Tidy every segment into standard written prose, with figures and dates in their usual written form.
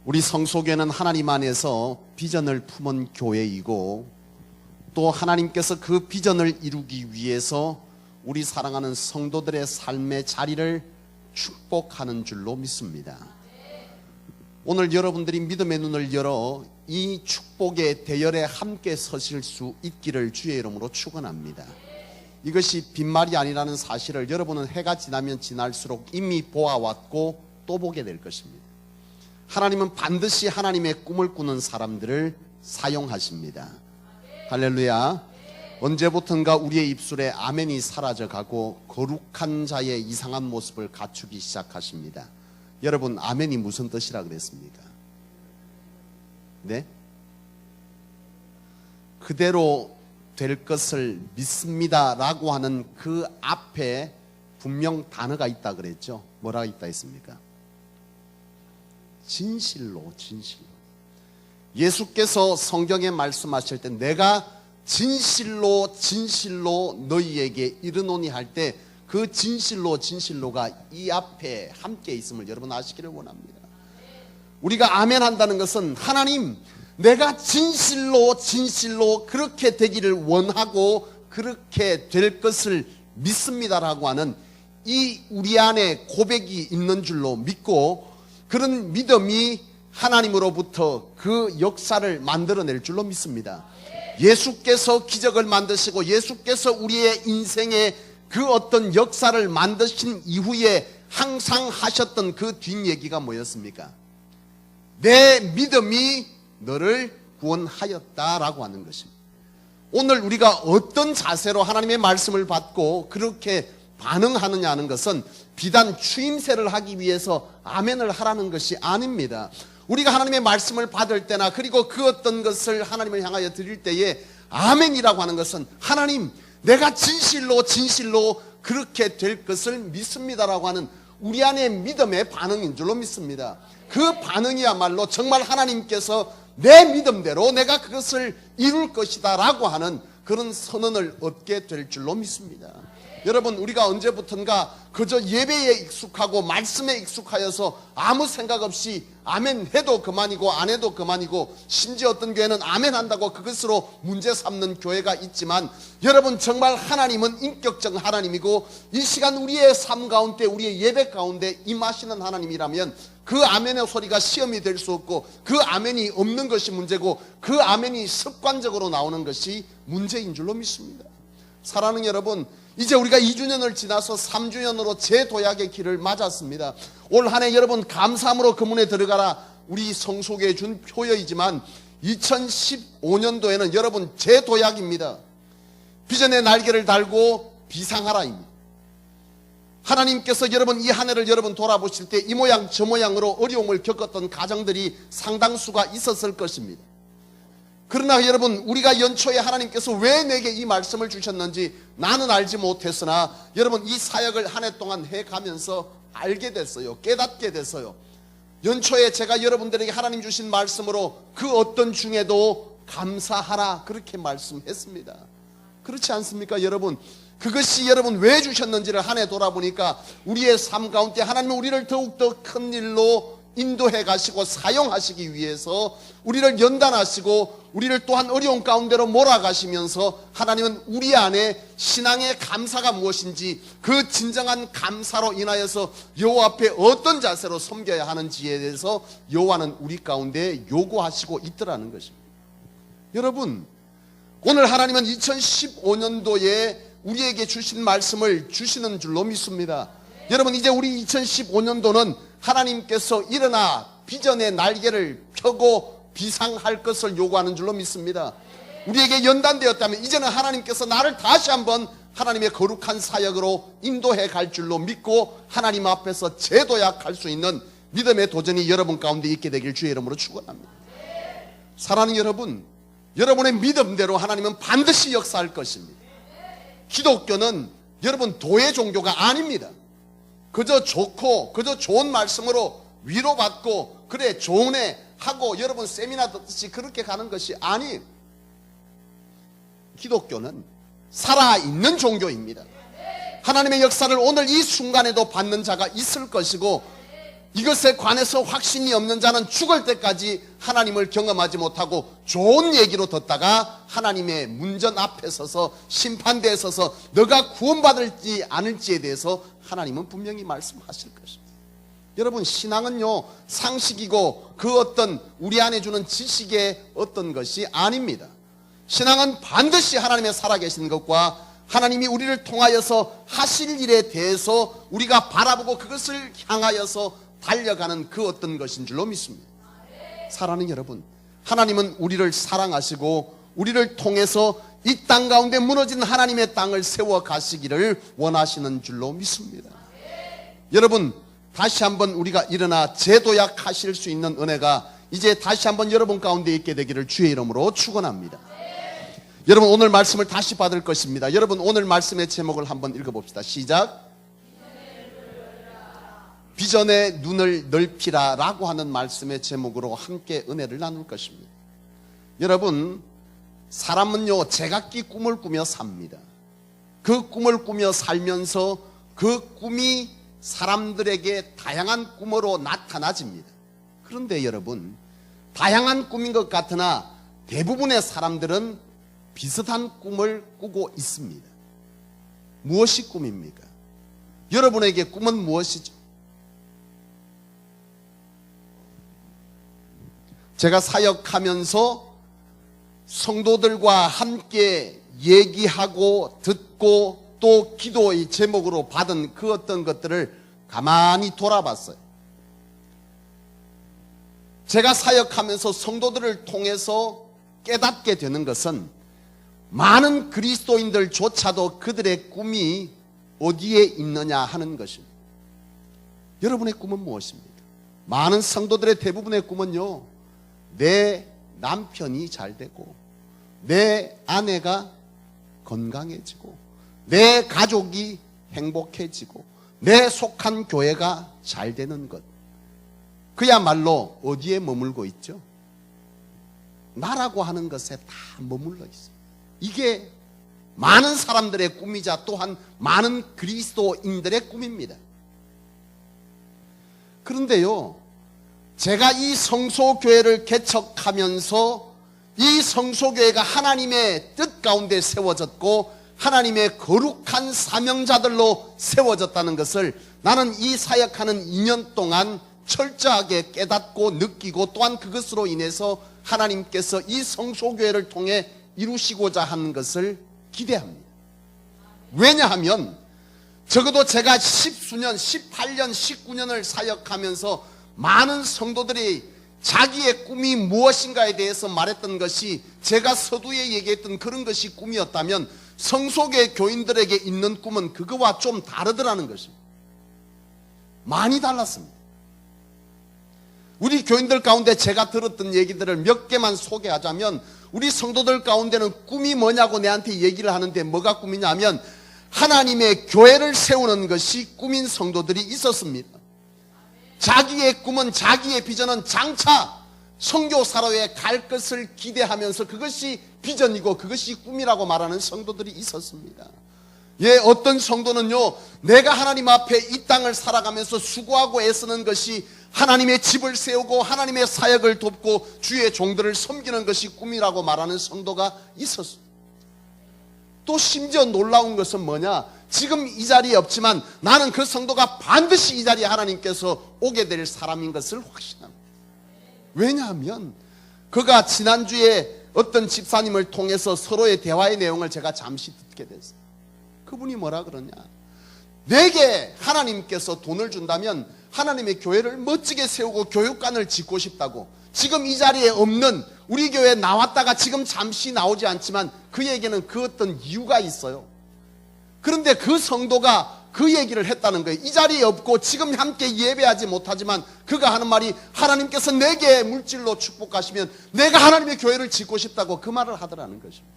우리 성소교회는 하나님 안에서 비전을 품은 교회이고 또 하나님께서 그 비전을 이루기 위해서 우리 사랑하는 성도들의 삶의 자리를 축복하는 줄로 믿습니다. 오늘 여러분들이 믿음의 눈을 열어 이 축복의 대열에 함께 서실 수 있기를 주의 이름으로 축원합니다. 이것이 빈말이 아니라는 사실을 여러분은 해가 지나면 지날수록 이미 보아왔고 또 보게 될 것입니다. 하나님은 반드시 하나님의 꿈을 꾸는 사람들을 사용하십니다. 할렐루야. 언제부턴가 우리의 입술에 아멘이 사라져가고 거룩한 자의 이상한 모습을 갖추기 시작하십니다. 여러분, 아멘이 무슨 뜻이라 그랬습니까? 네? 그대로 될 것을 믿습니다 라고 하는 그 앞에 분명 단어가 있다 그랬죠. 뭐라고 있다 했습니까? 진실로, 진실로. 예수께서 성경에 말씀하실 때 내가 진실로 진실로 너희에게 이르노니 할 때 그 진실로 진실로가 이 앞에 함께 있음을 여러분 아시기를 원합니다. 우리가 아멘 한다는 것은 하나님 내가 진실로 진실로 그렇게 되기를 원하고 그렇게 될 것을 믿습니다라고 하는 이 우리 안에 고백이 있는 줄로 믿고 그런 믿음이 하나님으로부터 그 역사를 만들어낼 줄로 믿습니다. 예수께서 기적을 만드시고 예수께서 우리의 인생에 그 어떤 역사를 만드신 이후에 항상 하셨던 그 뒷얘기가 뭐였습니까? 내 믿음이 너를 구원하였다라고 하는 것입니다. 오늘 우리가 어떤 자세로 하나님의 말씀을 받고 그렇게 반응하느냐 하는 것은 비단 추임새를 하기 위해서 아멘을 하라는 것이 아닙니다. 우리가 하나님의 말씀을 받을 때나 그리고 그 어떤 것을 하나님을 향하여 드릴 때에 아멘이라고 하는 것은 하나님 내가 진실로 진실로 그렇게 될 것을 믿습니다라고 하는 우리 안의 믿음의 반응인 줄로 믿습니다. 그 반응이야말로 정말 하나님께서 내 믿음대로 내가 그것을 이룰 것이다 라고 하는 그런 선언을 얻게 될 줄로 믿습니다. 여러분, 우리가 언제부턴가 그저 예배에 익숙하고 말씀에 익숙하여서 아무 생각 없이 아멘 해도 그만이고 안 해도 그만이고 심지어 어떤 교회는 아멘 한다고 그것으로 문제 삼는 교회가 있지만 여러분, 정말 하나님은 인격적 하나님이고 이 시간 우리의 삶 가운데 우리의 예배 가운데 임하시는 하나님이라면 그 아멘의 소리가 시험이 될 수 없고 그 아멘이 없는 것이 문제고 그 아멘이 습관적으로 나오는 것이 문제인 줄로 믿습니다. 사랑하는 여러분, 이제 우리가 2주년을 지나서 3주년으로 재도약의 길을 맞았습니다. 올 한 해 여러분 감사함으로 그 문에 들어가라 우리 성소교에 준 표여이지만 2015년도에는 여러분 재도약입니다. 비전의 날개를 달고 비상하라입니다. 하나님께서 여러분 이 한 해를 여러분 돌아보실 때 이 모양 저 모양으로 어려움을 겪었던 가정들이 상당수가 있었을 것입니다. 그러나 여러분 우리가 연초에 하나님께서 왜 내게 이 말씀을 주셨는지 나는 알지 못했으나 여러분 이 사역을 한 해 동안 해가면서 알게 됐어요. 깨닫게 됐어요. 연초에 제가 여러분들에게 하나님 주신 말씀으로 그 어떤 중에도 감사하라 그렇게 말씀했습니다. 그렇지 않습니까 여러분? 그것이 여러분 왜 주셨는지를 한 해 돌아보니까 우리의 삶 가운데 하나님은 우리를 더욱더 큰 일로 인도해 가시고 사용하시기 위해서 우리를 연단하시고 우리를 또한 어려운 가운데로 몰아가시면서 하나님은 우리 안에 신앙의 감사가 무엇인지 그 진정한 감사로 인하여서 여호와 앞에 어떤 자세로 섬겨야 하는지에 대해서 여호와는 우리 가운데 요구하시고 있더라는 것입니다. 여러분, 오늘 하나님은 2015년도에 우리에게 주신 말씀을 주시는 줄로 믿습니다. 여러분, 이제 우리 2015년도는 하나님께서 일어나 비전의 날개를 펴고 비상할 것을 요구하는 줄로 믿습니다. 우리에게 연단되었다면 이제는 하나님께서 나를 다시 한번 하나님의 거룩한 사역으로 인도해 갈 줄로 믿고 하나님 앞에서 재도약할 수 있는 믿음의 도전이 여러분 가운데 있게 되길 주의 이름으로 축원합니다. 사랑하는 여러분, 여러분의 믿음대로 하나님은 반드시 역사할 것입니다. 기독교는 여러분 도의 종교가 아닙니다. 그저 좋고 그저 좋은 말씀으로 위로받고 그래 좋으네 하고 여러분 세미나 듣듯이 그렇게 가는 것이 아니에요. 기독교는 살아있는 종교입니다. 하나님의 역사를 오늘 이 순간에도 받는 자가 있을 것이고 이것에 관해서 확신이 없는 자는 죽을 때까지 하나님을 경험하지 못하고 좋은 얘기로 듣다가 하나님의 문전 앞에 서서 심판대에 서서 너가 구원받을지 않을지에 대해서 하나님은 분명히 말씀하실 것입니다. 여러분, 신앙은요, 상식이고 그 어떤 우리 안에 주는 지식의 어떤 것이 아닙니다. 신앙은 반드시 하나님의 살아계신 것과 하나님이 우리를 통하여서 하실 일에 대해서 우리가 바라보고 그것을 향하여서 달려가는 그 어떤 것인 줄로 믿습니다. 사랑하는 여러분, 하나님은 우리를 사랑하시고 우리를 통해서 이 땅 가운데 무너진 하나님의 땅을 세워 가시기를 원하시는 줄로 믿습니다. 여러분, 다시 한번 우리가 일어나 재도약하실 수 있는 은혜가 이제 다시 한번 여러분 가운데 있게 되기를 주의 이름으로 축원합니다. 여러분, 오늘 말씀을 다시 받을 것입니다. 여러분, 오늘 말씀의 제목을 한번 읽어봅시다. 시작. 비전의 눈을 넓히라 라고 하는 말씀의 제목으로 함께 은혜를 나눌 것입니다. 여러분, 사람은요, 제각기 꿈을 꾸며 삽니다. 그 꿈을 꾸며 살면서 그 꿈이 사람들에게 다양한 꿈으로 나타나집니다. 그런데 여러분, 다양한 꿈인 것 같으나 대부분의 사람들은 비슷한 꿈을 꾸고 있습니다. 무엇이 꿈입니까? 여러분에게 꿈은 무엇이죠? 제가 사역하면서 성도들과 함께 얘기하고 듣고 또 기도의 제목으로 받은 그 어떤 것들을 가만히 돌아봤어요. 제가 사역하면서 성도들을 통해서 깨닫게 되는 것은 많은 그리스도인들조차도 그들의 꿈이 어디에 있느냐 하는 것입니다. 여러분의 꿈은 무엇입니까? 많은 성도들의 대부분의 꿈은요, 내 남편이 잘 되고 내 아내가 건강해지고 내 가족이 행복해지고 내 속한 교회가 잘 되는 것, 그야말로 어디에 머물고 있죠? 나라고 하는 것에 다 머물러 있어요. 이게 많은 사람들의 꿈이자 또한 많은 그리스도인들의 꿈입니다. 그런데요, 제가 이 성소교회를 개척하면서 이 성소교회가 하나님의 뜻 가운데 세워졌고 하나님의 거룩한 사명자들로 세워졌다는 것을 나는 이 사역하는 2년 동안 철저하게 깨닫고 느끼고 또한 그것으로 인해서 하나님께서 이 성소교회를 통해 이루시고자 하는 것을 기대합니다. 왜냐하면 적어도 제가 10수년, 18년, 19년을 사역하면서 많은 성도들이 자기의 꿈이 무엇인가에 대해서 말했던 것이 제가 서두에 얘기했던 그런 것이 꿈이었다면 성소교회 교인들에게 있는 꿈은 그거와 좀 다르더라는 것입니다. 많이 달랐습니다. 우리 교인들 가운데 제가 들었던 얘기들을 몇 개만 소개하자면, 우리 성도들 가운데는 꿈이 뭐냐고 내한테 얘기를 하는데 뭐가 꿈이냐면 하나님의 교회를 세우는 것이 꿈인 성도들이 있었습니다. 자기의 꿈은, 자기의 비전은 장차 선교사로에 갈 것을 기대하면서 그것이 비전이고 그것이 꿈이라고 말하는 성도들이 있었습니다. 예, 어떤 성도는요, 내가 하나님 앞에 이 땅을 살아가면서 수고하고 애쓰는 것이 하나님의 집을 세우고 하나님의 사역을 돕고 주의 종들을 섬기는 것이 꿈이라고 말하는 성도가 있었습니다. 또 심지어 놀라운 것은 뭐냐, 지금 이 자리에 없지만 나는 그 성도가 반드시 이 자리에 하나님께서 오게 될 사람인 것을 확신합니다. 왜냐하면 그가 지난주에 어떤 집사님을 통해서 서로의 대화의 내용을 제가 잠시 듣게 됐어요. 그분이 뭐라 그러냐, 내게 하나님께서 돈을 준다면 하나님의 교회를 멋지게 세우고 교육관을 짓고 싶다고. 지금 이 자리에 없는, 우리 교회에 나왔다가 지금 잠시 나오지 않지만 그에게는 그 어떤 이유가 있어요. 그런데 그 성도가 그 얘기를 했다는 거예요. 이 자리에 없고 지금 함께 예배하지 못하지만 그가 하는 말이, 하나님께서 내게 물질로 축복하시면 내가 하나님의 교회를 짓고 싶다고 그 말을 하더라는 것입니다.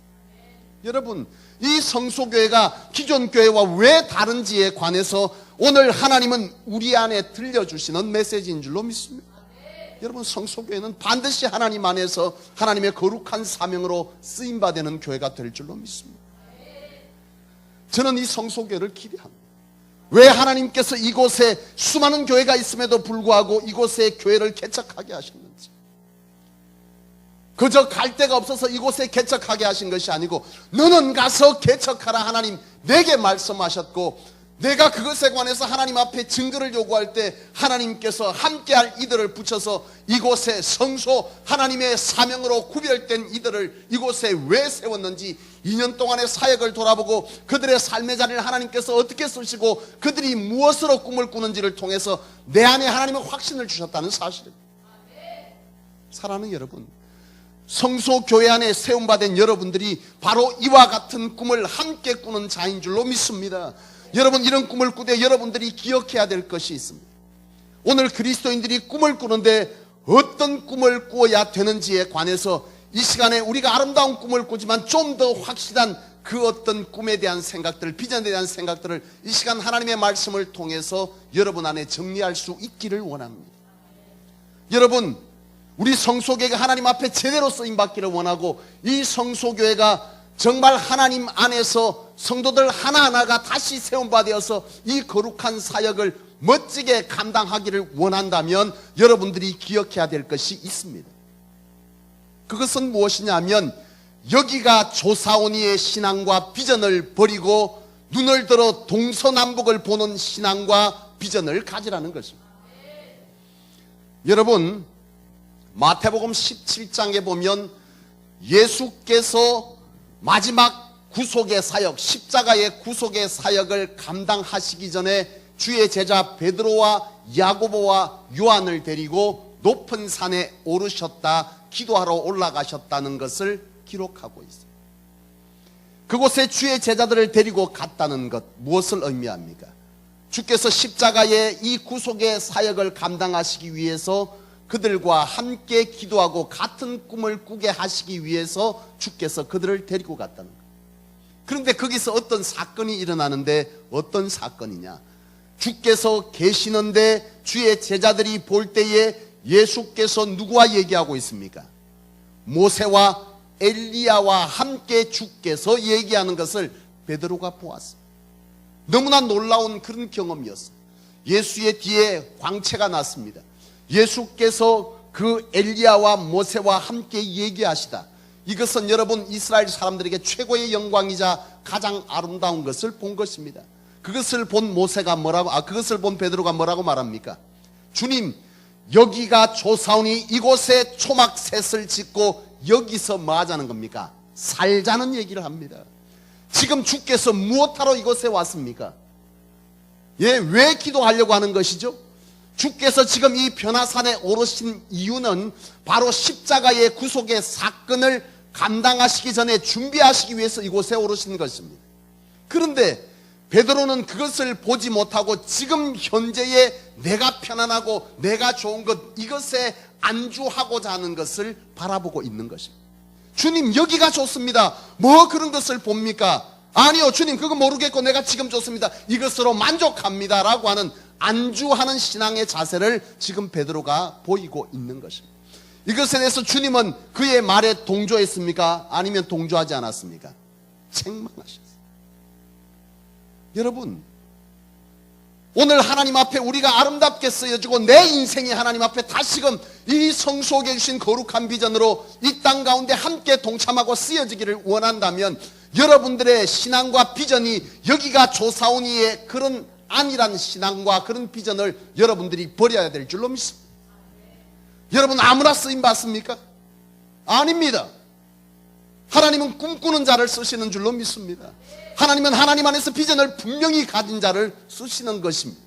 여러분, 이 성소교회가 기존 교회와 왜 다른지에 관해서 오늘 하나님은 우리 안에 들려주시는 메시지인 줄로 믿습니다. 여러분, 성소교회는 반드시 하나님 안에서 하나님의 거룩한 사명으로 쓰임받는 교회가 될 줄로 믿습니다. 저는 이 성소교회를 기대합니다. 왜 하나님께서 이곳에 수많은 교회가 있음에도 불구하고 이곳에 교회를 개척하게 하셨는지, 그저 갈 데가 없어서 이곳에 개척하게 하신 것이 아니고 너는 가서 개척하라 하나님 내게 말씀하셨고, 내가 그것에 관해서 하나님 앞에 증거를 요구할 때 하나님께서 함께할 이들을 붙여서 이곳에 성소 하나님의 사명으로 구별된 이들을 이곳에 왜 세웠는지 2년 동안의 사역을 돌아보고 그들의 삶의 자리를 하나님께서 어떻게 쓰시고 그들이 무엇으로 꿈을 꾸는지를 통해서 내 안에 하나님의 확신을 주셨다는 사실입니다. 사랑하는 여러분, 성소 교회 안에 세움받은 여러분들이 바로 이와 같은 꿈을 함께 꾸는 자인 줄로 믿습니다. 여러분, 이런 꿈을 꾸되 여러분들이 기억해야 될 것이 있습니다. 오늘 그리스도인들이 꿈을 꾸는데 어떤 꿈을 꾸어야 되는지에 관해서 이 시간에 우리가 아름다운 꿈을 꾸지만 좀 더 확실한 그 어떤 꿈에 대한 생각들, 비전에 대한 생각들을 이 시간 하나님의 말씀을 통해서 여러분 안에 정리할 수 있기를 원합니다. 여러분, 우리 성소교회가 하나님 앞에 제대로 쓰임받기를 원하고 이 성소교회가 정말 하나님 안에서 성도들 하나하나가 다시 세움받아서 이 거룩한 사역을 멋지게 감당하기를 원한다면 여러분들이 기억해야 될 것이 있습니다. 그것은 무엇이냐면 여기가 조사오니의 신앙과 비전을 버리고 눈을 들어 동서남북을 보는 신앙과 비전을 가지라는 것입니다. 여러분, 마태복음 17장에 보면 예수께서 마지막 구속의 사역, 십자가의 구속의 사역을 감당하시기 전에 주의 제자 베드로와 야고보와 요한을 데리고 높은 산에 오르셨다, 기도하러 올라가셨다는 것을 기록하고 있습니다. 그곳에 주의 제자들을 데리고 갔다는 것, 무엇을 의미합니까? 주께서 십자가의 이 구속의 사역을 감당하시기 위해서 그들과 함께 기도하고 같은 꿈을 꾸게 하시기 위해서 주께서 그들을 데리고 갔다는 거예요. 그런데 거기서 어떤 사건이 일어나는데, 어떤 사건이냐? 주께서 계시는데 주의 제자들이 볼 때에 예수께서 누구와 얘기하고 있습니까? 모세와 엘리야와 함께 주께서 얘기하는 것을 베드로가 보았어요. 너무나 놀라운 그런 경험이었어요. 예수의 뒤에 광채가 났습니다. 예수께서 그 엘리야와 모세와 함께 얘기하시다. 이것은 여러분 이스라엘 사람들에게 최고의 영광이자 가장 아름다운 것을 본 것입니다. 그것을 본 그것을 본 베드로가 뭐라고 말합니까? 주님, 여기가 조사오니 이곳에 초막셋을 짓고 여기서 뭐 하자는 겁니까? 살자는 얘기를 합니다. 지금 주께서 무엇하러 이곳에 왔습니까? 왜 기도하려고 하는 것이죠? 주께서 지금 이 변화산에 오르신 이유는 바로 십자가의 구속의 사건을 감당하시기 전에 준비하시기 위해서 이곳에 오르신 것입니다. 그런데 베드로는 그것을 보지 못하고 지금 현재의 내가 편안하고 내가 좋은 것, 이것에 안주하고자 하는 것을 바라보고 있는 것입니다. 주님, 여기가 좋습니다. 뭐 그런 것을 봅니까? 아니요, 주님, 그거 모르겠고 내가 지금 좋습니다. 이것으로 만족합니다 라고 하는 안주하는 신앙의 자세를 지금 베드로가 보이고 있는 것입니다. 이것에 대해서 주님은 그의 말에 동조했습니까? 아니면 동조하지 않았습니까? 책망하셨어요. 여러분, 오늘 하나님 앞에 우리가 아름답게 쓰여지고 내 인생이 하나님 앞에 다시금 이 성소에 주신 거룩한 비전으로 이 땅 가운데 함께 동참하고 쓰여지기를 원한다면 여러분들의 신앙과 비전이 여기가 조사오니의 그런 안이란 신앙과 그런 비전을 여러분들이 버려야 될 줄로 믿습니다. 여러분, 아무나 쓰임 받습니까? 아닙니다. 하나님은 꿈꾸는 자를 쓰시는 줄로 믿습니다. 하나님은 하나님 안에서 비전을 분명히 가진 자를 쓰시는 것입니다.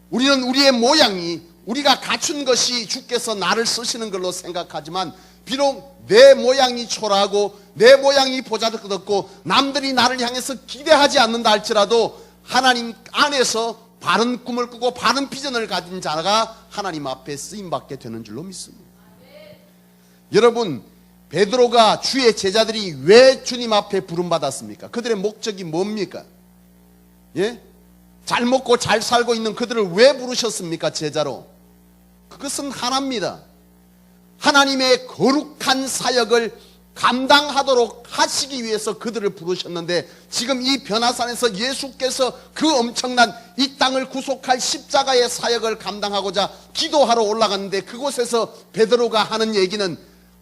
우리는 우리의 모양이, 우리가 갖춘 것이 주께서 나를 쓰시는 걸로 생각하지만 비록 내 모양이 초라하고 내 모양이 보잘것없고 남들이 나를 향해서 기대하지 않는다 할지라도 하나님 안에서 바른 꿈을 꾸고 바른 비전을 가진 자가 하나님 앞에 쓰임받게 되는 줄로 믿습니다. 여러분, 베드로가 주의 제자들이 왜 주님 앞에 부름받았습니까? 그들의 목적이 뭡니까? 잘 먹고 잘 살고 있는 그들을 왜 부르셨습니까? 제자로. 그것은 하나입니다. 하나님의 거룩한 사역을 감당하도록 하시기 위해서 그들을 부르셨는데, 지금 이 변화산에서 예수께서 그 엄청난 이 땅을 구속할 십자가의 사역을 감당하고자 기도하러 올라갔는데, 그곳에서 베드로가 하는 얘기는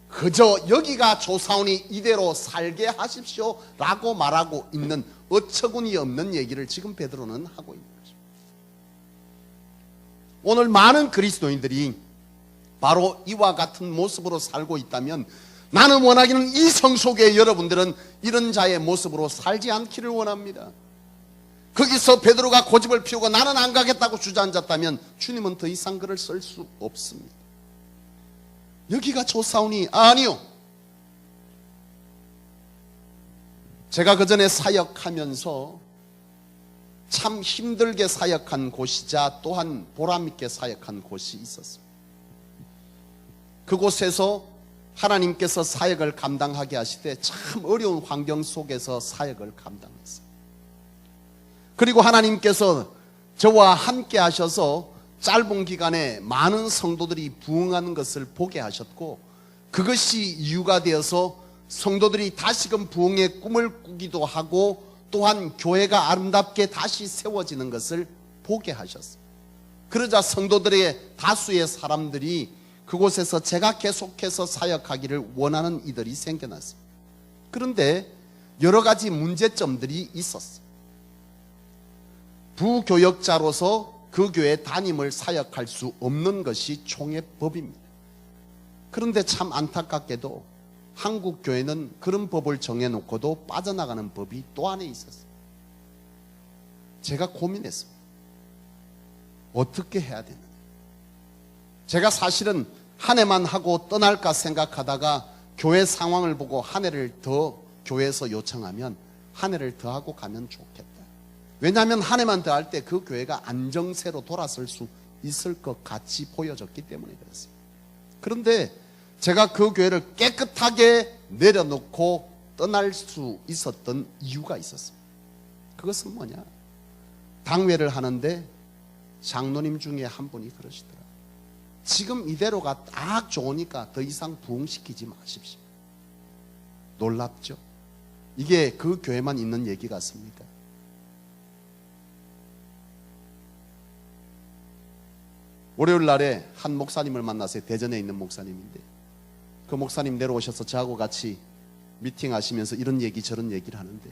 그저 여기가 조사오니 이대로 살게 하십시오 라고 말하고 있는 어처구니 없는 얘기를 지금 베드로는 하고 있는 것입니다. 오늘 많은 그리스도인들이 바로 이와 같은 모습으로 살고 있다면, 나는 원하기는 이 성소교회 여러분들은 이런 자의 모습으로 살지 않기를 원합니다. 거기서 베드로가 고집을 피우고 나는 안 가겠다고 주저앉았다면 주님은 더 이상 글을 쓸 수 없습니다. 여기가 조사오니, 아니요. 제가 그전에 사역하면서 참 힘들게 사역한 곳이자 또한 보람있게 사역한 곳이 있었습니다. 그곳에서 하나님께서 사역을 감당하게 하시되 참 어려운 환경 속에서 사역을 감당했어요. 그리고 하나님께서 저와 함께 하셔서 짧은 기간에 많은 성도들이 부흥하는 것을 보게 하셨고, 그것이 이유가 되어서 성도들이 다시금 부흥의 꿈을 꾸기도 하고 또한 교회가 아름답게 다시 세워지는 것을 보게 하셨어요. 그러자 성도들의 다수의 사람들이 그곳에서 제가 계속해서 사역하기를 원하는 이들이 생겨났습니다. 그런데 여러 가지 문제점들이 있었어요. 부교역자로서 그 교회 담임을 사역할 수 없는 것이 총회법입니다. 그런데 참 안타깝게도 한국 교회는 그런 법을 정해놓고도 빠져나가는 법이 또 안에 있었어요. 제가 고민했습니다. 어떻게 해야 되느냐. 제가 사실은 한 해만 하고 떠날까 생각하다가 교회 상황을 보고 한 해를 더 교회에서 요청하면 한 해를 더 하고 가면 좋겠다. 왜냐하면 한 해만 더 할 때 그 교회가 안정세로 돌아설 수 있을 것 같이 보여졌기 때문에 그렇습니다. 그런데 제가 그 교회를 깨끗하게 내려놓고 떠날 수 있었던 이유가 있었습니다. 그것은 뭐냐? 당회를 하는데 장로님 중에 한 분이 그러시더라. 지금 이대로가 딱 좋으니까 더 이상 부흥시키지 마십시오. 놀랍죠? 이게 그 교회만 있는 얘기 같습니까? 월요일 날에 한 목사님을 만났어요. 대전에 있는 목사님인데, 그 목사님 내려오셔서 저하고 같이 미팅하시면서 이런 얘기 저런 얘기를 하는데,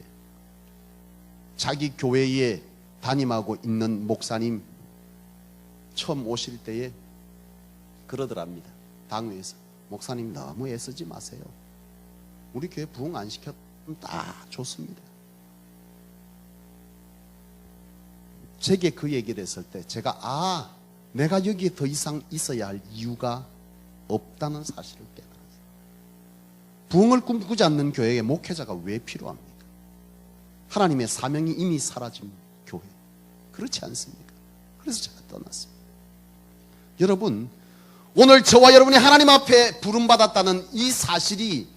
자기 교회에 담임하고 있는 목사님 처음 오실 때에 그러더랍니다. 당회에서 목사님 너무 애쓰지 마세요. 우리 교회 부흥 안 시켰으면 딱 좋습니다. 제게 그 얘기를 했을 때 제가 내가 여기에 더 이상 있어야 할 이유가 없다는 사실을 깨달았어요. 부흥을 꿈꾸지 않는 교회에 목회자가 왜 필요합니까? 하나님의 사명이 이미 사라진 교회, 그렇지 않습니까? 그래서 제가 떠났습니다. 여러분, 오늘 저와 여러분이 하나님 앞에 부름받았다는 이 사실이,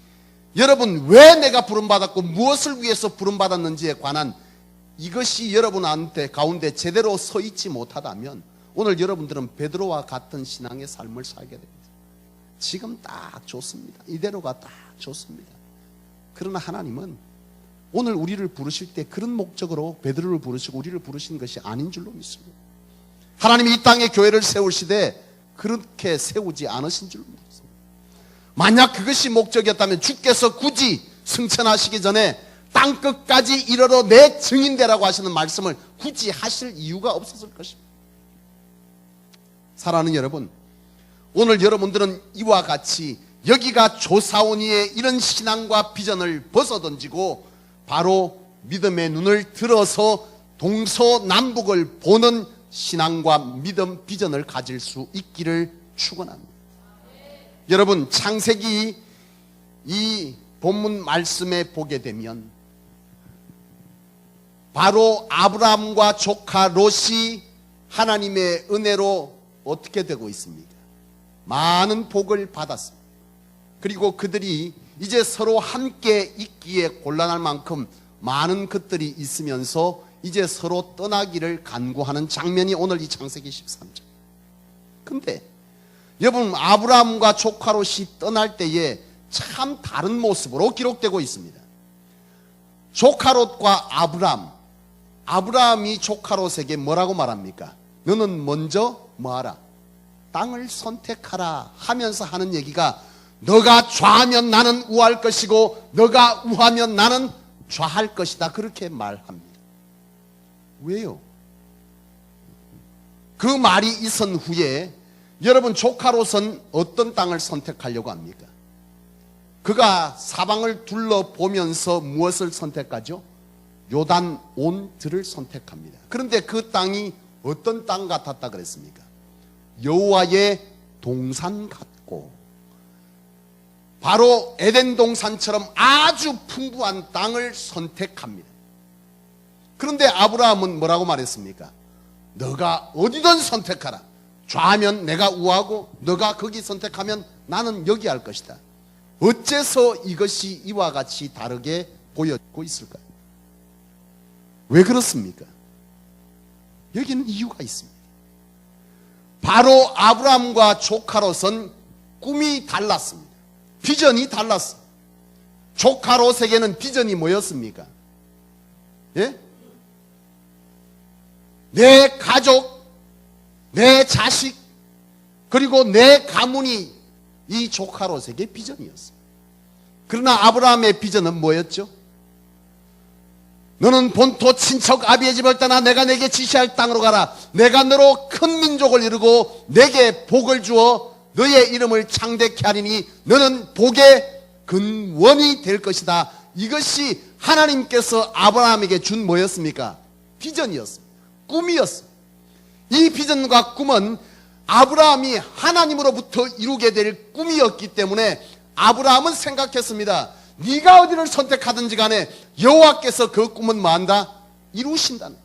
여러분 왜 내가 부름받았고 무엇을 위해서 부름받았는지에 관한 이것이 여러분한테 가운데 제대로 서 있지 못하다면 오늘 여러분들은 베드로와 같은 신앙의 삶을 살게 됩니다. 지금 딱 좋습니다. 이대로가 딱 좋습니다. 그러나 하나님은 오늘 우리를 부르실 때 그런 목적으로 베드로를 부르시고 우리를 부르신 것이 아닌 줄로 믿습니다. 하나님이 이 땅에 교회를 세우시되 그렇게 세우지 않으신 줄로 믿습니다. 만약 그것이 목적이었다면 주께서 굳이 승천하시기 전에 땅끝까지 이르러 내 증인되라고 하시는 말씀을 굳이 하실 이유가 없었을 것입니다. 사랑하는 여러분, 오늘 여러분들은 이와 같이 여기가 조사오니의 이런 신앙과 비전을 벗어던지고 바로 믿음의 눈을 들어서 동서남북을 보는 신앙과 믿음, 비전을 가질 수 있기를 축원합니다. 여러분, 창세기 이 본문 말씀에 보게 되면 바로 아브라함과 조카 롯이 하나님의 은혜로 어떻게 되고 있습니까? 많은 복을 받았습니다. 그리고 그들이 이제 서로 함께 있기에 곤란할 만큼 많은 것들이 있으면서 이제 서로 떠나기를 간구하는 장면이 오늘 이 창세기 13장. 근데 여러분, 아브라함과 조카 롯이 떠날 때에 참 다른 모습으로 기록되고 있습니다. 조카 롯과 아브라함이 조카 롯에게 뭐라고 말합니까? 너는 먼저 뭐하라? 땅을 선택하라 하면서 하는 얘기가 너가 좌하면 나는 우할 것이고 너가 우하면 나는 좌할 것이다, 그렇게 말합니다. 왜요? 그 말이 있은 후에 여러분, 조카 롯은 어떤 땅을 선택하려고 합니까? 그가 사방을 둘러보면서 무엇을 선택하죠? 요단 온 들을 선택합니다. 그런데 그 땅이 어떤 땅 같았다 그랬습니까? 여호와의 동산 같고, 바로 에덴 동산처럼 아주 풍부한 땅을 선택합니다. 그런데 아브라함은 뭐라고 말했습니까? 너가 어디든 선택하라. 좌하면 내가 우하고 너가 거기 선택하면 나는 여기 할 것이다. 어째서 이것이 이와 같이 다르게 보여지고 있을까요? 왜 그렇습니까? 여기는 이유가 있습니다. 바로 아브라함과 조카 롯은 꿈이 달랐습니다. 비전이 달랐어. 조카 롯에게는 비전이 뭐였습니까? 예? 내 가족, 내 자식, 그리고 내 가문이 이 조카 롯에게 비전이었습니다. 그러나 아브라함의 비전은 뭐였죠? 너는 본토 친척 아비의 집을 떠나 내가 내게 지시할 땅으로 가라. 내가 너로 큰 민족을 이루고 내게 복을 주어 너의 이름을 창대케 하리니 너는 복의 근원이 될 것이다. 이것이 하나님께서 아브라함에게 준 뭐였습니까? 비전이었습니다. 꿈이었습니다. 이 비전과 꿈은 아브라함이 하나님으로부터 이루게 될 꿈이었기 때문에 아브라함은 생각했습니다. 네가 어디를 선택하든지 간에 여호와께서 그 꿈은 뭐한다? 이루신다는,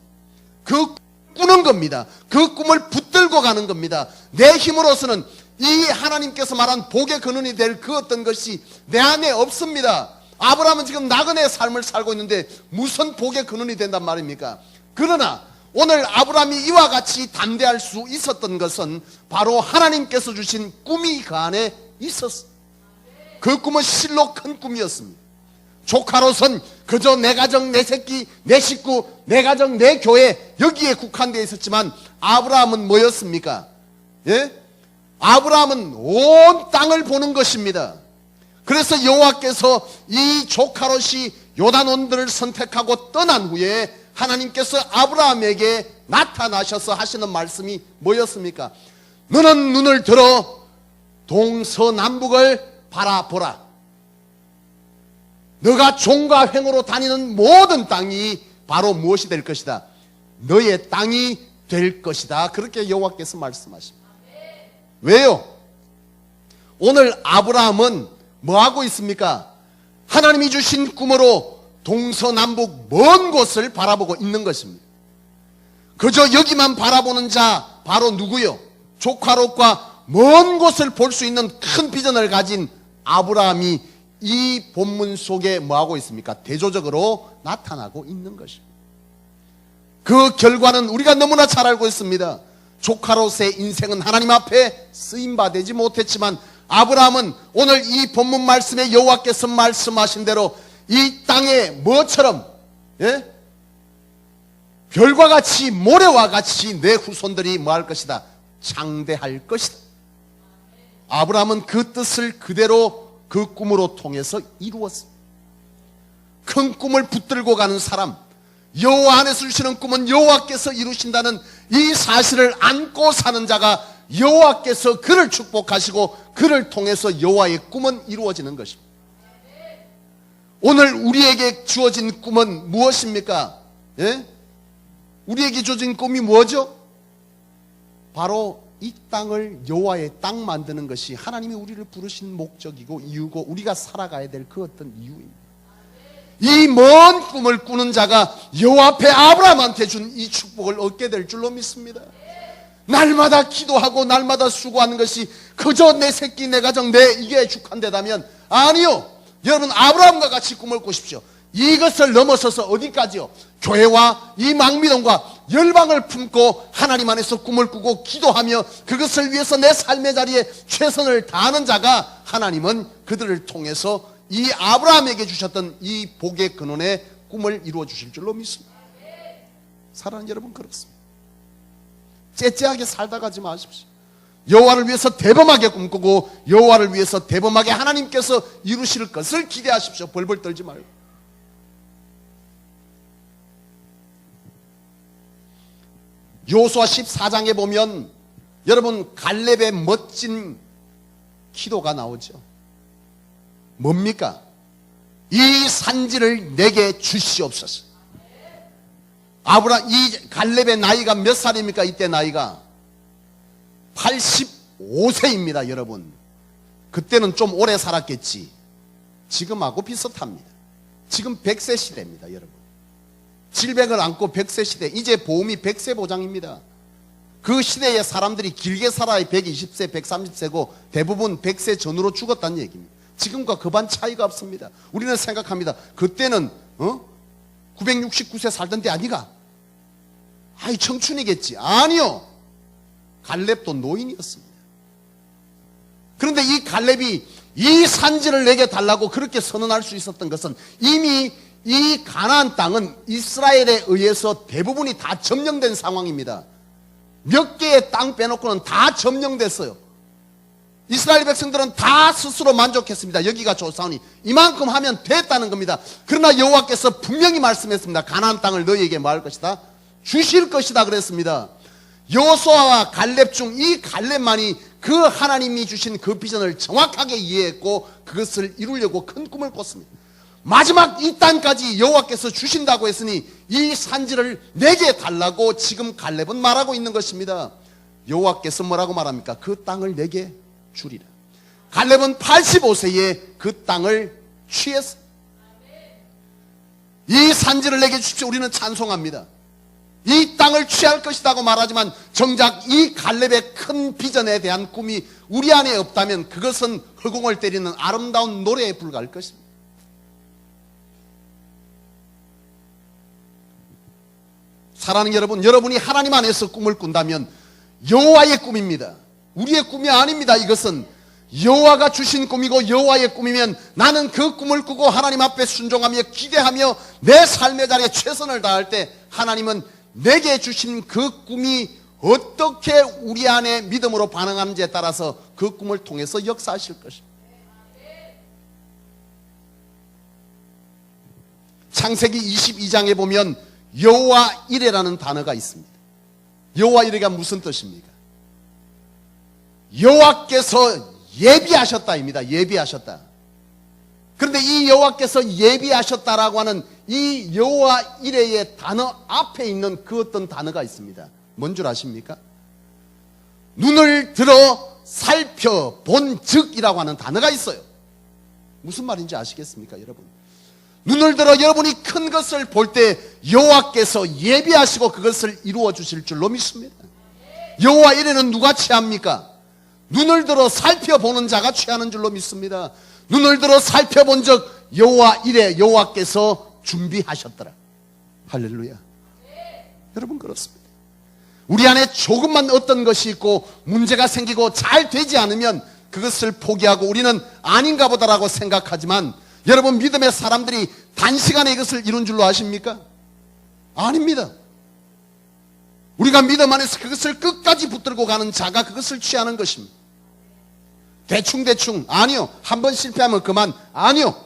그 꾸는 겁니다. 그 꿈을 붙들고 가는 겁니다. 내 힘으로서는 이 하나님께서 말한 복의 근원이 될 그 어떤 것이 내 안에 없습니다. 아브라함은 지금 나그네의 삶을 살고 있는데 무슨 복의 근원이 된단 말입니까? 그러나 오늘 아브라함이 이와 같이 담대할 수 있었던 것은 바로 하나님께서 주신 꿈이 그 안에 있었어. 그 꿈은 실로 큰 꿈이었습니다. 조카로선 그저 내 가정, 내 새끼, 내 식구, 내 가정, 내 교회, 여기에 국한되어 있었지만 아브라함은 뭐였습니까? 예? 아브라함은 온 땅을 보는 것입니다. 그래서 여호와께서 이 조카롯이 요단 온들을 선택하고 떠난 후에 하나님께서 아브라함에게 나타나셔서 하시는 말씀이 뭐였습니까? 너는 눈을 들어 동서남북을 바라보라. 너가 종과 횡으로 다니는 모든 땅이 바로 무엇이 될 것이다? 너의 땅이 될 것이다. 그렇게 여호와께서 말씀하십니다. 왜요? 오늘 아브라함은 뭐하고 있습니까? 하나님이 주신 꿈으로 동서남북 먼 곳을 바라보고 있는 것입니다. 그저 여기만 바라보는 자 바로 누구요? 조카롯과 먼 곳을 볼 수 있는 큰 비전을 가진 아브라함이 이 본문 속에 뭐하고 있습니까? 대조적으로 나타나고 있는 것입니다. 그 결과는 우리가 너무나 잘 알고 있습니다. 조카롯의 인생은 하나님 앞에 쓰임받지 못했지만 아브라함은 오늘 이 본문 말씀에 여호와께서 말씀하신 대로 이 땅에 뭐처럼, 예? 별과 같이 모래와 같이 내 후손들이 뭐 할 것이다? 창대할 것이다. 아브라함은 그 뜻을 그대로 그 꿈으로 통해서 이루었습니다. 큰 꿈을 붙들고 가는 사람, 여호와 안에서 주시는 꿈은 여호와께서 이루신다는 이 사실을 안고 사는 자가 여호와께서 그를 축복하시고 그를 통해서 여호와의 꿈은 이루어지는 것입니다. 오늘 우리에게 주어진 꿈은 무엇입니까? 예? 우리에게 주어진 꿈이 뭐죠? 바로 이 땅을 여호와의 땅 만드는 것이 하나님이 우리를 부르신 목적이고 이유고 우리가 살아가야 될 그 어떤 이유입니다. 이 먼 꿈을 꾸는 자가 여호와 앞에 아브라함한테 준 이 축복을 얻게 될 줄로 믿습니다. 날마다 기도하고 날마다 수고하는 것이 그저 내 새끼, 내 가정, 내 이게 축한되다면 아니요. 여러분 아브라함과 같이 꿈을 꾸십시오. 이것을 넘어서서 어디까지요? 교회와 이 망미동과 열방을 품고 하나님 안에서 꿈을 꾸고 기도하며 그것을 위해서 내 삶의 자리에 최선을 다하는 자가 하나님은 그들을 통해서 이 아브라함에게 주셨던 이 복의 근원의 꿈을 이루어 주실 줄로 믿습니다. 사랑하는 여러분, 그렇습니다. 째째하게 살다 가지 마십시오. 여호와를 위해서 대범하게 꿈꾸고 여호와를 위해서 대범하게 하나님께서 이루실 것을 기대하십시오. 벌벌 떨지 말고. 여호수아 14장에 보면 여러분 갈렙의 멋진 기도가 나오죠. 뭡니까? 이 산지를 내게 주시옵소서. 이 갈렙의 나이가 몇 살입니까? 이때 나이가 85세입니다 여러분. 그때는 좀 오래 살았겠지. 지금하고 비슷합니다. 지금 100세 시대입니다 여러분. 질병을 안고 100세 시대. 이제 보험이 100세 보장입니다. 그 시대의 사람들이 길게 살아야 120세 130세고 대부분 100세 전후로 죽었다는 얘기입니다. 지금과 그반 차이가 없습니다. 우리는 생각합니다. 그때는 969세 살던 때 아니가? 아이 청춘이겠지. 아니요. 갈렙도 노인이었습니다. 그런데 이 갈렙이 이 산지를 내게 달라고 그렇게 선언할 수 있었던 것은 이미 이 가나안 땅은 이스라엘에 의해서 대부분이 다 점령된 상황입니다. 몇 개의 땅 빼놓고는 다 점령됐어요. 이스라엘 백성들은 다 스스로 만족했습니다. 여기가 좋사오니 이만큼 하면 됐다는 겁니다. 그러나 여호와께서 분명히 말씀했습니다. 가나안 땅을 너희에게 뭐 할 것이다? 주실 것이다 그랬습니다. 여호수아와 갈렙 중 이 갈렙만이 그 하나님이 주신 그 비전을 정확하게 이해했고 그것을 이루려고 큰 꿈을 꿨습니다. 마지막 이 땅까지 여호와께서 주신다고 했으니 이 산지를 내게 달라고 지금 갈렙은 말하고 있는 것입니다. 여호와께서 뭐라고 말합니까? 그 땅을 내게 주리라. 갈렙은 85세에 그 땅을 취했어요. 이 산지를 내게 주십시오. 우리는 찬송합니다. 이 땅을 취할 것이라고 말하지만 정작 이 갈렙의 큰 비전에 대한 꿈이 우리 안에 없다면 그것은 허공을 때리는 아름다운 노래에 불과할 것입니다. 사랑하는 여러분, 여러분이 하나님 안에서 꿈을 꾼다면 여호와의 꿈입니다. 우리의 꿈이 아닙니다. 이것은 여호와가 주신 꿈이고 여호와의 꿈이면 나는 그 꿈을 꾸고 하나님 앞에 순종하며 기대하며 내 삶의 자리에 최선을 다할 때 하나님은 내게 주신 그 꿈이 어떻게 우리 안에 믿음으로 반응하는지에 따라서 그 꿈을 통해서 역사하실 것입니다. 창세기 22장에 보면 여호와 이레라는 단어가 있습니다. 여호와 이레가 무슨 뜻입니까? 여호와께서 예비하셨다입니다. 예비하셨다. 그런데 이 여호와께서 예비하셨다라고 하는 이 여호와 이레의 단어 앞에 있는 그 어떤 단어가 있습니다. 뭔 줄 아십니까? 눈을 들어 살펴본 즉이라고 하는 단어가 있어요. 무슨 말인지 아시겠습니까 여러분? 눈을 들어 여러분이 큰 것을 볼 때 여호와께서 예비하시고 그것을 이루어 주실 줄로 믿습니다. 여호와 이레는 누가 취합니까? 눈을 들어 살펴보는 자가 취하는 줄로 믿습니다. 눈을 들어 살펴본 적 여호와 이레 여호와께서 준비하셨더라. 할렐루야. 여러분 그렇습니다. 우리 안에 조금만 어떤 것이 있고 문제가 생기고 잘 되지 않으면 그것을 포기하고 우리는 아닌가 보다라고 생각하지만 여러분 믿음의 사람들이 단시간에 이것을 이룬 줄로 아십니까? 아닙니다. 우리가 믿음 안에서 그것을 끝까지 붙들고 가는 자가 그것을 취하는 것입니다. 대충 아니요. 한번 실패하면 그만 아니요.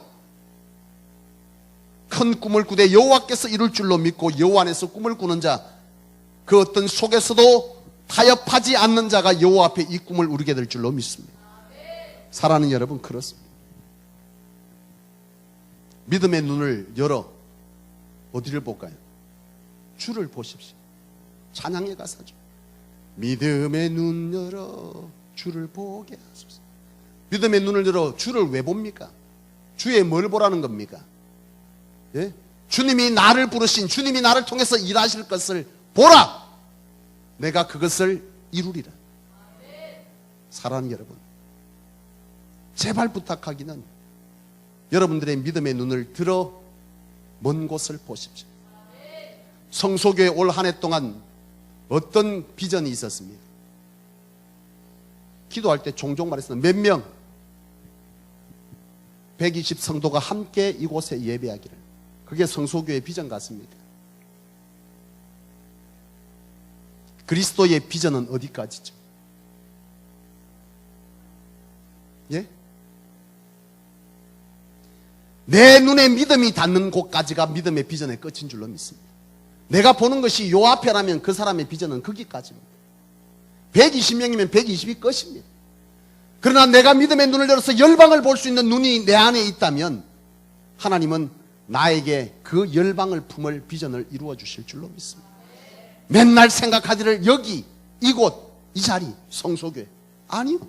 큰 꿈을 꾸되 여호와께서 이룰 줄로 믿고 여호와 안에서 꿈을 꾸는 자, 그 어떤 속에서도 타협하지 않는 자가 여호와 앞에 이 꿈을 이루게 될 줄로 믿습니다. 사랑하는 여러분 그렇습니다. 믿음의 눈을 열어 어디를 볼까요? 주를 보십시오. 찬양의 가사죠. 믿음의 눈 열어 주를 보게 하소서. 믿음의 눈을 열어 주를 왜 봅니까? 주의 뭘 보라는 겁니까? 예? 주님이 나를 부르신, 주님이 나를 통해서 일하실 것을 보라. 내가 그것을 이루리라. 사랑하는 여러분, 제발 부탁하기는 여러분들의 믿음의 눈을 들어 먼 곳을 보십시오. 성소교회 올 한 해 동안 어떤 비전이 있었습니까? 기도할 때 종종 말했습니다. 몇 명? 120 성도가 함께 이곳에 예배하기를. 그게 성소교회 비전 같습니다. 그리스도의 비전은 어디까지죠? 예? 내 눈에 믿음이 닿는 곳까지가 믿음의 비전의 끝인 줄로 믿습니다. 내가 보는 것이 요 앞에라면 그 사람의 비전은 거기까지입니다. 120명이면 120이 끝입니다. 그러나 내가 믿음의 눈을 열어서 열방을 볼 수 있는 눈이 내 안에 있다면 하나님은 나에게 그 열방을 품을 비전을 이루어 주실 줄로 믿습니다. 맨날 생각하기를 여기, 이곳, 이 자리, 성소교회. 아니요.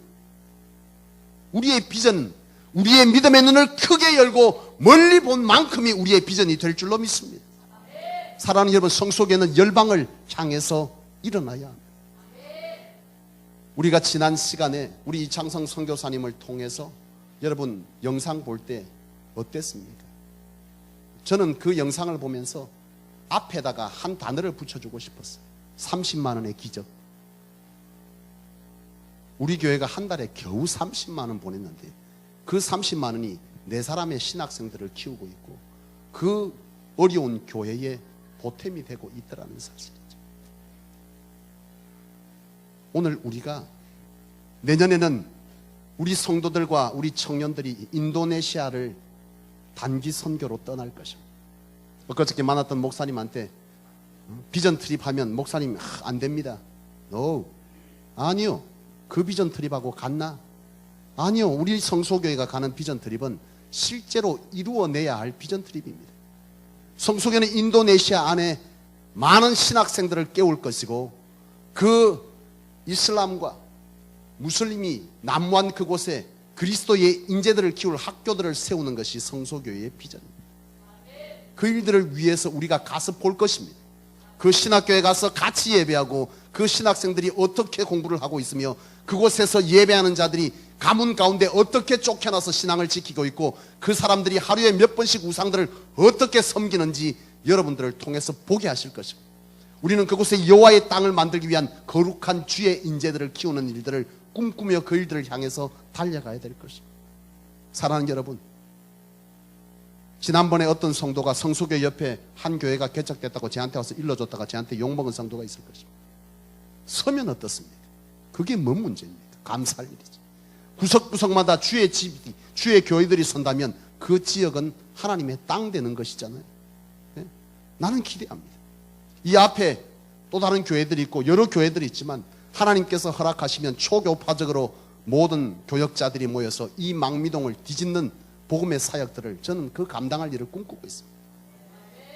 우리의 비전은 우리의 믿음의 눈을 크게 열고 멀리 본 만큼이 우리의 비전이 될 줄로 믿습니다. 사랑하는 여러분, 성소교회는 열방을 향해서 일어나야 합니다. 우리가 지난 시간에 우리 이창성 선교사님을 통해서 여러분 영상 볼 때 어땠습니까? 저는 그 영상을 보면서 앞에다가 한 단어를 붙여주고 싶었어요. 30만 원의 기적. 우리 교회가 한 달에 겨우 30만 원 보냈는데 그 30만 원이 네 사람의 신학생들을 키우고 있고 그 어려운 교회에 보탬이 되고 있더라는 사실이죠. 오늘 우리가 내년에는 우리 성도들과 우리 청년들이 인도네시아를 단기 선교로 떠날 것입니다. 엊그저께 만났던 목사님한테 비전 트립 하면 목사님 안 됩니다. No. 아니요. 그 비전 트립하고 같나? 아니요. 우리 성소교회가 가는 비전 트립은 실제로 이루어내야 할 비전 트립입니다. 성소교회는 인도네시아 안에 많은 신학생들을 깨울 것이고 그 이슬람과 무슬림이 난무한 그곳에 그리스도의 인재들을 키울 학교들을 세우는 것이 성소교회의 비전입니다. 그 일들을 위해서 우리가 가서 볼 것입니다. 그 신학교에 가서 같이 예배하고 그 신학생들이 어떻게 공부를 하고 있으며 그곳에서 예배하는 자들이 가문 가운데 어떻게 쫓겨나서 신앙을 지키고 있고 그 사람들이 하루에 몇 번씩 우상들을 어떻게 섬기는지 여러분들을 통해서 보게 하실 것입니다. 우리는 그곳에 여호와의 땅을 만들기 위한 거룩한 주의 인재들을 키우는 일들을 꿈꾸며 그 일들을 향해서 달려가야 될 것입니다. 사랑하는 여러분, 지난번에 어떤 성도가 성소교회 옆에 한 교회가 개척됐다고 저한테 와서 일러줬다가 저한테 욕먹은 성도가 있을 것입니다. 서면 어떻습니까? 그게 뭔 문제입니까? 감사할 일이죠. 구석구석마다 주의 집이, 주의 교회들이 선다면 그 지역은 하나님의 땅 되는 것이잖아요. 네? 나는 기대합니다. 이 앞에 또 다른 교회들이 있고 여러 교회들이 있지만 하나님께서 허락하시면 초교파적으로 모든 교역자들이 모여서 이 망미동을 뒤집는 복음의 사역들을 저는 그 감당할 일을 꿈꾸고 있습니다.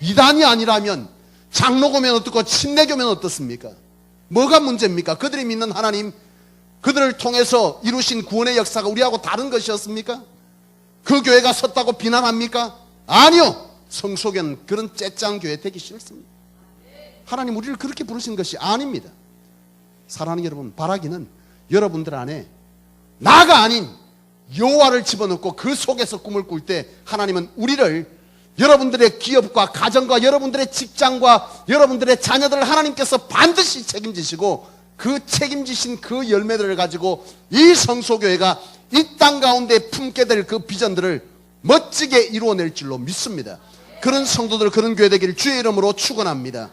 이단이 아니라면 장로교면 어떻고 침례교면 어떻습니까? 뭐가 문제입니까? 그들이 믿는 하나님, 그들을 통해서 이루신 구원의 역사가 우리하고 다른 것이었습니까? 그 교회가 섰다고 비난합니까? 아니요. 성소교는 그런 째짱 교회 되기 싫습니다. 하나님 우리를 그렇게 부르신 것이 아닙니다. 사랑하는 여러분, 바라기는 여러분들 안에 나가 아닌 여호와를 집어넣고 그 속에서 꿈을 꿀 때 하나님은 우리를 여러분들의 기업과 가정과 여러분들의 직장과 여러분들의 자녀들을 하나님께서 반드시 책임지시고 그 책임지신 그 열매들을 가지고 이 성소교회가 이 땅 가운데 품게 될 그 비전들을 멋지게 이루어낼 줄로 믿습니다. 그런 성도들, 그런 교회 되기를 주의 이름으로 축원합니다.